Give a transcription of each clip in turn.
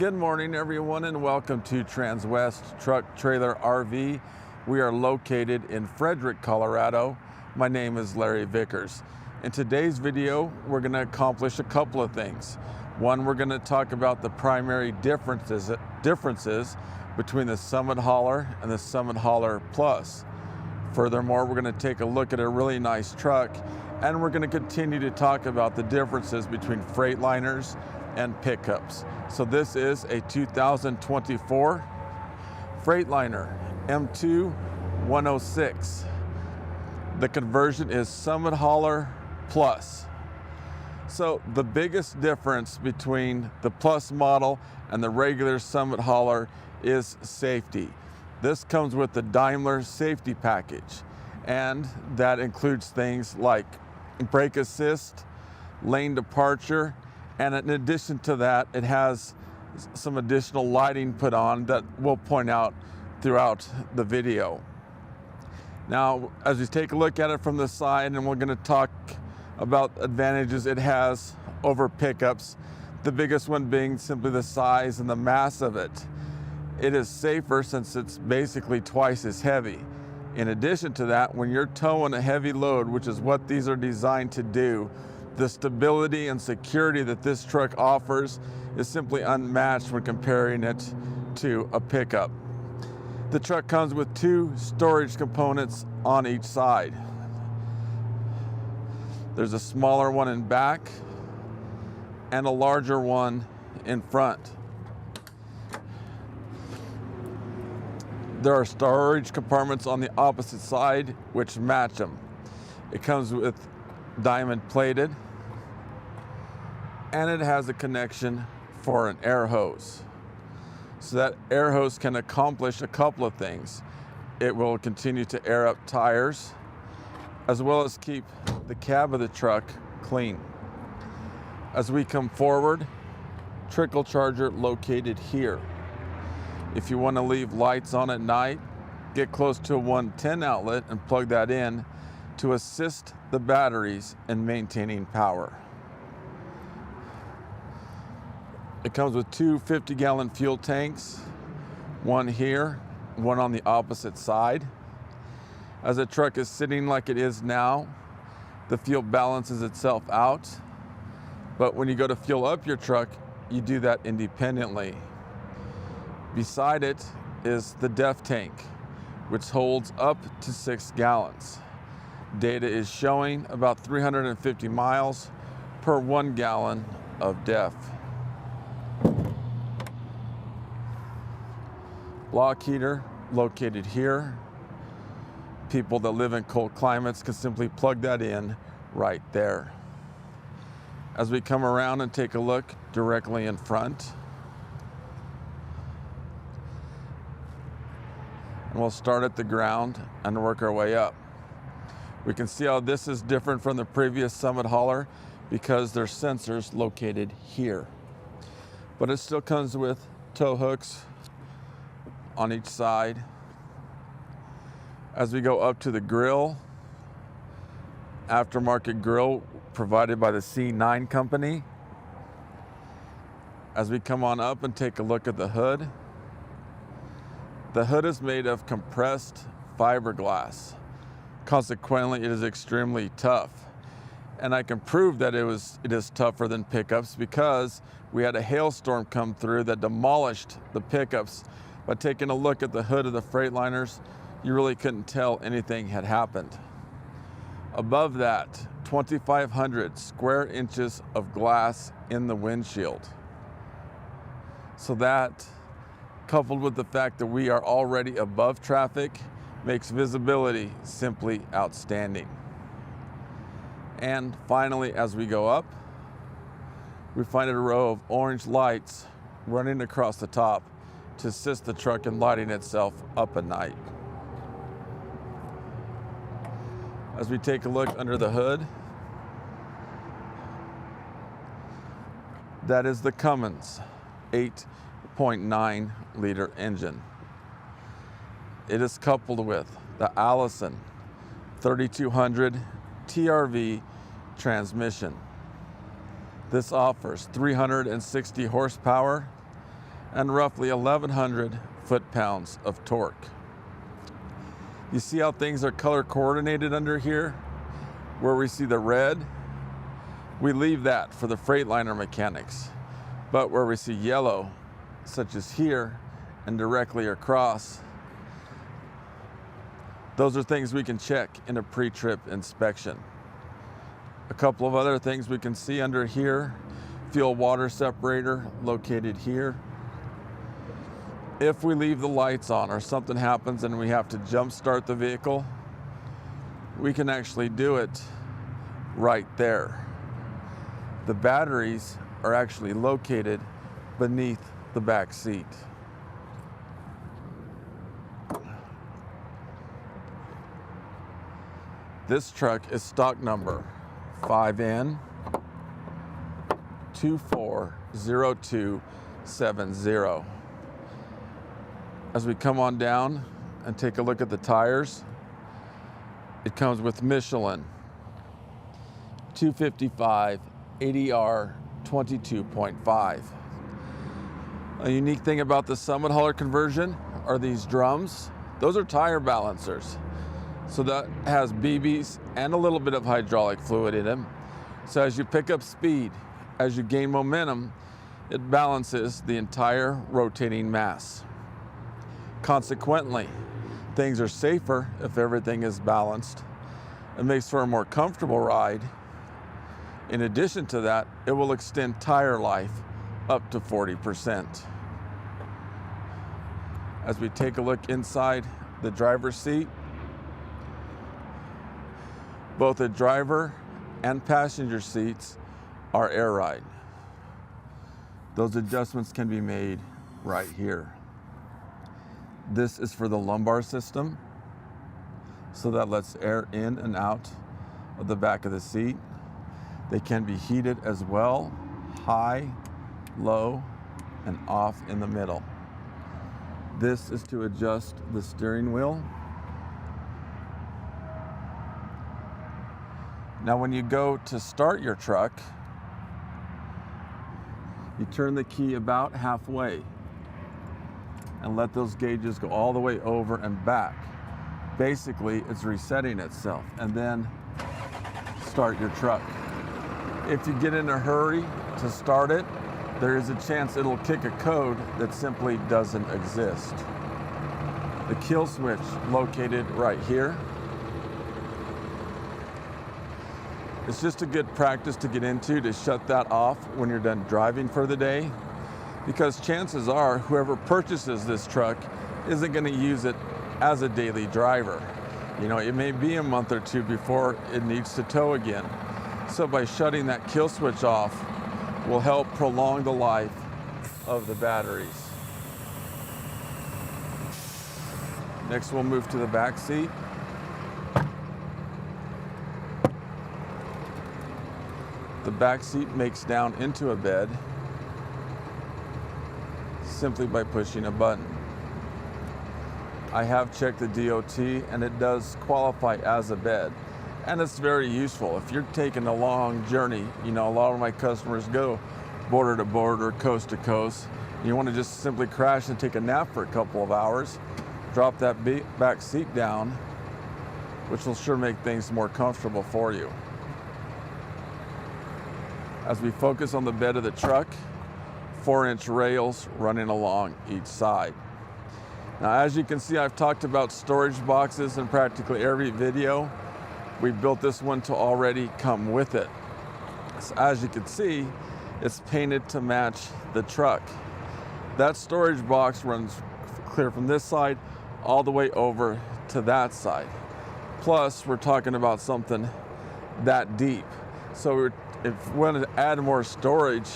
Good morning, everyone, and welcome to Transwest Truck Trailer RV. We are located in Fredrick, Colorado. My name is Larry Vickers. In today's video, we're going to accomplish a couple of things. One, we're going to talk about the primary differences between the Summit Hauler and the Summit Hauler Plus. Furthermore, we're going to take a look at a really nice truck, and we're going to continue to talk about the differences between Freightliners and pickups. So this is a 2024 Freightliner M2 106. The conversion is Summit Hauler Plus. So the biggest difference between the Plus model and the regular Summit Hauler is safety. This comes with the Daimler safety package, and that includes things like brake assist, lane departure, and in addition to that, it has some additional lighting put on that we'll point out throughout the video. Now, as we take a look at it from the side, and we're going to talk about advantages it has over pickups, the biggest one being simply the size and the mass of it. It is safer since it's basically twice as heavy. In addition to that, when you're towing a heavy load, which is what these are designed to do, the stability and security that this truck offers is simply unmatched when comparing it to a pickup. The truck comes with two storage components on each side. There's a smaller one in back and a larger one in front. There are storage compartments on the opposite side which match them. It comes with Dimond Plated, and it has a connection for an air hose. So that air hose can accomplish a couple of things. It will continue to air up tires, as well as keep the cab of the truck clean. As we come forward, trickle charger located here. If you want to leave lights on at night, get close to a 110 outlet and plug that in to assist the batteries in maintaining power. It comes with two 50-gallon fuel tanks, one here, one on the opposite side. As the truck is sitting like it is now, the fuel balances itself out. But when you go to fuel up your truck, you do that independently. Beside it is the DEF tank, which holds up to 6 gallons. Data is showing about 350 miles per 1 gallon of DEF. Block heater located here. People that live in cold climates can simply plug that in right there. As we come around and take a look directly in front, and we'll start at the ground and work our way up. We can see how this is different from the previous Summit Hauler because there's sensors located here. But it still comes with tow hooks on each side. As we go up to the grill, aftermarket grill provided by the C9 company. As we come on up and take a look at the hood is made of compressed fiberglass. Consequently, it is extremely tough. And I can prove that it is tougher than pickups because we had a hailstorm come through that demolished the pickups. By taking a look at the hood of the Freightliners, you really couldn't tell anything had happened. Above that, 2,500 square inches of glass in the windshield. So that, coupled with the fact that we are already above traffic, makes visibility simply outstanding. And finally, as we go up, we find a row of orange lights running across the top to assist the truck in lighting itself up at night. As we take a look under the hood, that is the Cummins 8.9 liter engine. It is coupled with the Allison 3200 TRV transmission. This offers 360 horsepower and roughly 1,100 foot-pounds of torque. You see how things are color coordinated under here? Where we see the red, we leave that for the Freightliner mechanics. But where we see yellow, such as here and directly across, those are things we can check in a pre-trip inspection. A couple of other things we can see under here: fuel water separator located here. If we leave the lights on or something happens and we have to jump start the vehicle, we can actually do it right there. The batteries are actually located beneath the back seat. This truck is stock number 5N240270. As we come on down and take a look at the tires, it comes with Michelin 255 ADR 22.5. A unique thing about the Summit Hauler conversion are these drums. Those are tire balancers. So that has BBs and a little bit of hydraulic fluid in them. So as you pick up speed, as you gain momentum, it balances the entire rotating mass. Consequently, things are safer if everything is balanced. It makes for a more comfortable ride. In addition to that, it will extend tire life up to 40%. As we take a look inside the driver's seat, both the driver and passenger seats are air ride. Those adjustments can be made right here. This is for the lumbar system, so that lets air in and out of the back of the seat. They can be heated as well, high, low, and off in the middle. This is to adjust the steering wheel. Now when you go to start your truck, you turn the key about halfway and let those gauges go all the way over and back. Basically, it's resetting itself, and then start your truck. If you get in a hurry to start it, there is a chance it'll kick a code that simply doesn't exist. The kill switch located right here. It's just a good practice to get into to shut that off when you're done driving for the day, because chances are whoever purchases this truck isn't going to use it as a daily driver. You know, it may be a month or two before it needs to tow again. So by shutting that kill switch off will help prolong the life of the batteries. Next, we'll move to the back seat. The back seat makes down into a bed simply by pushing a button. I have checked the DOT and it does qualify as a bed, and it's very useful. If you're taking a long journey, you know, a lot of my customers go border to border, coast to coast. You want to just simply crash and take a nap for a couple of hours, drop that back seat down, which will sure make things more comfortable for you. As we focus on the bed of the truck, 4-inch rails running along each side. Now, as you can see, I've talked about storage boxes in practically every video. We built this one to already come with it. So as you can see, it's painted to match the truck. That storage box runs clear from this side all the way over to that side. Plus, we're talking about something that deep. So if we want to add more storage,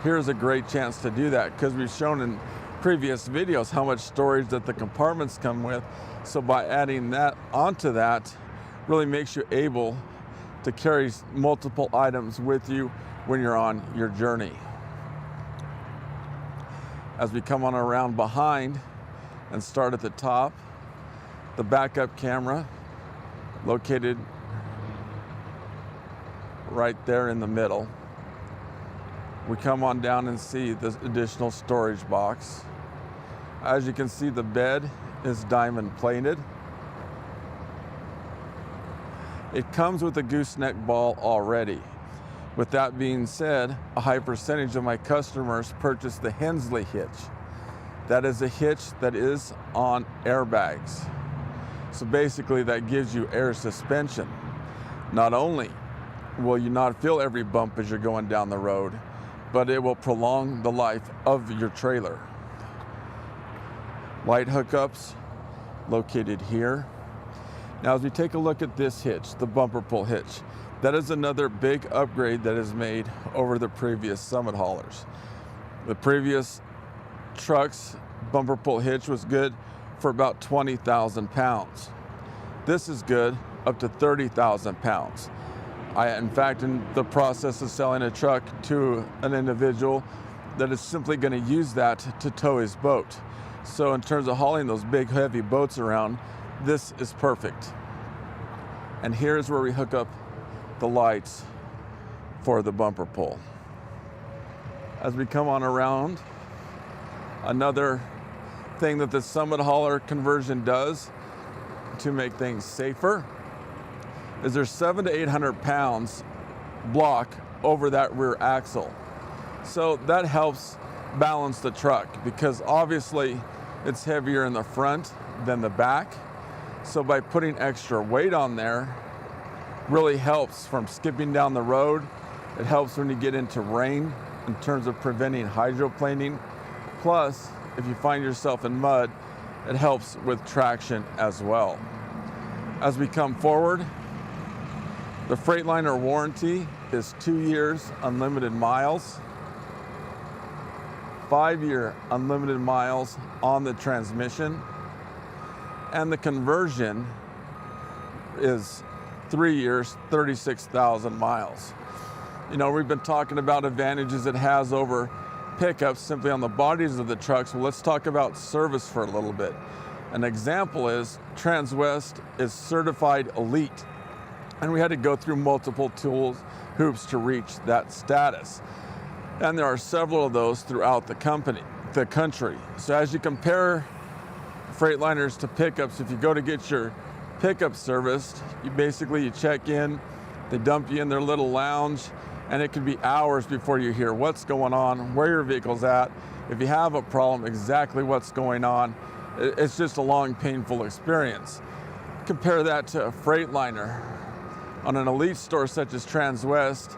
here's a great chance to do that, because we've shown in previous videos how much storage that the compartments come with. So by adding that onto that, really makes you able to carry multiple items with you when you're on your journey. As we come on around behind and start at the top, the backup camera located right there in the middle. We come on down and see this additional storage box. As you can see, the bed is Dimond Plated. It comes with a gooseneck ball already. With that being said, a high percentage of my customers purchase the Hensley hitch. That is a hitch that is on airbags. So basically that gives you air suspension. Not only will you not feel every bump as you're going down the road, but it will prolong the life of your trailer. Light hookups located here. Now as we take a look at this hitch, the bumper pull hitch, that is another big upgrade that is made over the previous Summit haulers. The previous truck's bumper pull hitch was good for about 20,000 pounds. This is good up to 30,000 pounds. In fact, in the process of selling a truck to an individual that is simply going to use that to tow his boat. So in terms of hauling those big heavy boats around, this is perfect. And here's where we hook up the lights for the bumper pull. As we come on around, another thing that the Summit hauler conversion does to make things safer is there's 700 to 800 pounds block over that rear axle. So that helps balance the truck because obviously it's heavier in the front than the back. So by putting extra weight on there really helps from skipping down the road. It helps when you get into rain in terms of preventing hydroplaning. Plus, if you find yourself in mud, it helps with traction as well. As we come forward, the Freightliner warranty is 2 years, unlimited miles, 5-year unlimited miles on the transmission, and the conversion is 3 years, 36,000 miles. You know, we've been talking about advantages it has over pickups simply on the bodies of the trucks. Well, let's talk about service for a little bit. An example is Transwest is certified elite, and we had to go through multiple hoops to reach that status. And there are several of those throughout the country. So as you compare Freightliners to pickups, if you go to get your pickup serviced, you check in, they dump you in their little lounge, and it could be hours before you hear what's going on, where your vehicle's at, if you have a problem, exactly what's going on. It's just a long, painful experience. Compare that to a Freightliner. On an elite store such as Transwest,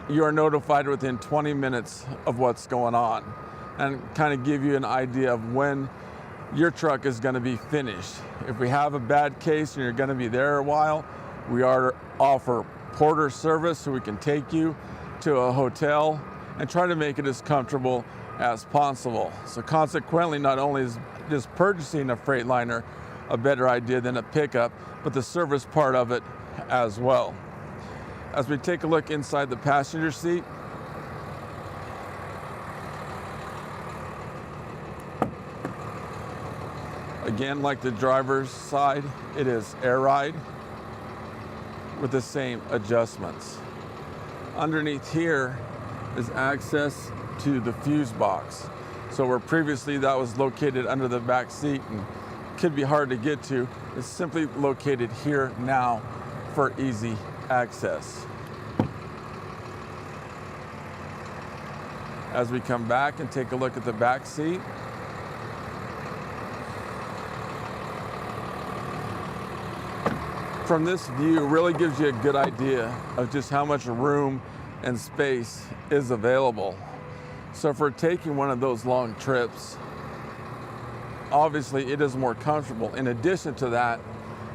you are notified within 20 minutes of what's going on and kind of give you an idea of when your truck is going to be finished. If we have a bad case and you're going to be there a while, we offer porter service so we can take you to a hotel and try to make it as comfortable as possible. So consequently, not only is just purchasing a Freightliner a better idea than a pickup, but the service part of it as well. As we take a look inside the passenger seat, again, like the driver's side, it is air ride with the same adjustments. Underneath here is access to the fuse box. So where previously that was located under the back seat and could be hard to get to, it's simply located here now for easy access. As we come back and take a look at the back seat, from this view, really gives you a good idea of just how much room and space is available. So if we're taking one of those long trips, obviously it is more comfortable. In addition to that,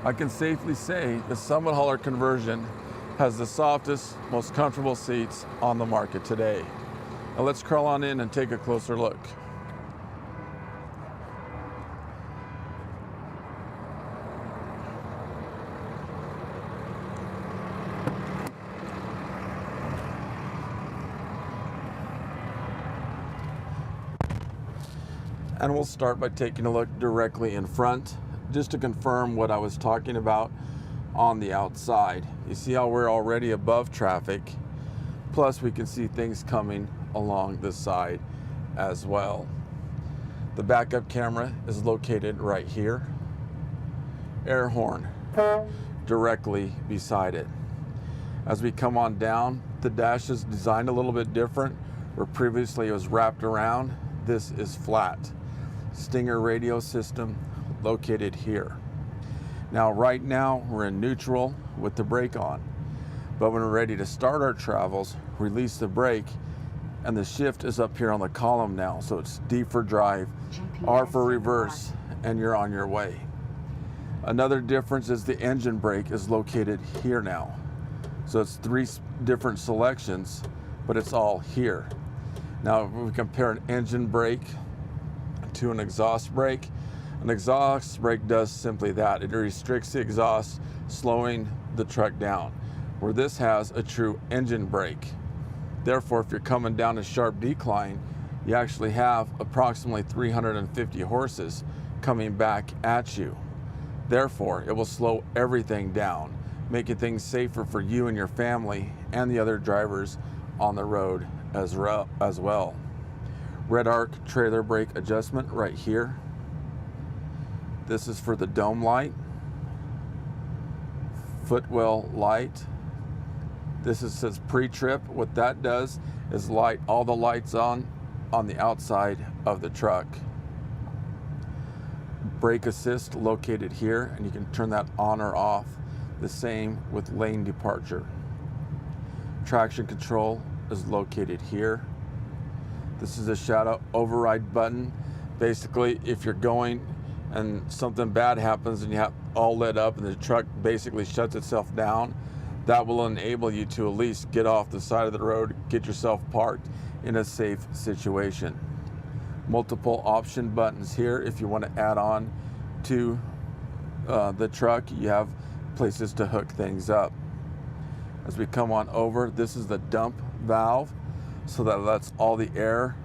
I can safely say the Summit hauler conversion has the softest, most comfortable seats on the market today. Now let's crawl on in and take a closer look. And we'll start by taking a look directly in front, just to confirm what I was talking about on the outside. You see how we're already above traffic, plus we can see things coming along the side as well. The backup camera is located right here. Air horn directly beside it. As we come on down, the dash is designed a little bit different. Where previously it was wrapped around, this is flat. Stinger radio system located here. Now right now we're in neutral with the brake on, but when we're ready to start our travels, release the brake, and the shift is up here on the column now. So it's D for drive, R for reverse, and you're on your way. Another difference is the engine brake is located here now. So it's 3 different selections, but it's all here. Now if we compare an engine brake to an exhaust brake, an exhaust brake does simply that. It restricts the exhaust, slowing the truck down, where this has a true engine brake. Therefore, if you're coming down a sharp decline, you actually have approximately 350 horses coming back at you. Therefore, it will slow everything down, making things safer for you and your family and the other drivers on the road as well. Red arc trailer brake adjustment right here. This is for the dome light, footwell light. This says pre-trip. What that does is light all the lights on the outside of the truck. Brake assist located here, and you can turn that on or off. The same with lane departure. Traction control is located here. This is a shadow override button. Basically, if you're going and something bad happens and you have all lit up and the truck basically shuts itself down, that will enable you to at least get off the side of the road, get yourself parked in a safe situation. Multiple option buttons here. If you want to add on to the truck, you have places to hook things up. As we come on over, this is the dump valve, so that lets all the air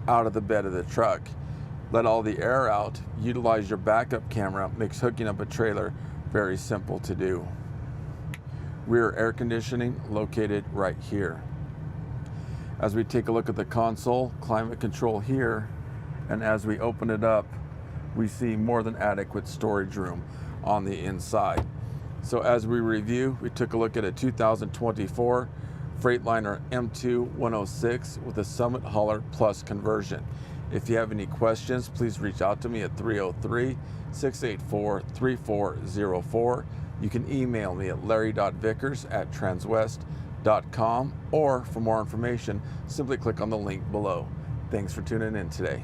out of the bed of the truck. Let all the air out, utilize your backup camera, makes hooking up a trailer very simple to do. Rear air conditioning located right here. As we take a look at the console, climate control here, and as we open it up, we see more than adequate storage room on the inside. So as we review, we took a look at a 2024 Freightliner M2 106 with a Summit Hauler Plus conversion. If you have any questions, please reach out to me at 303-684-3404. You can email me at larry.vickers@transwest.com, or for more information, simply click on the link below. Thanks for tuning in today.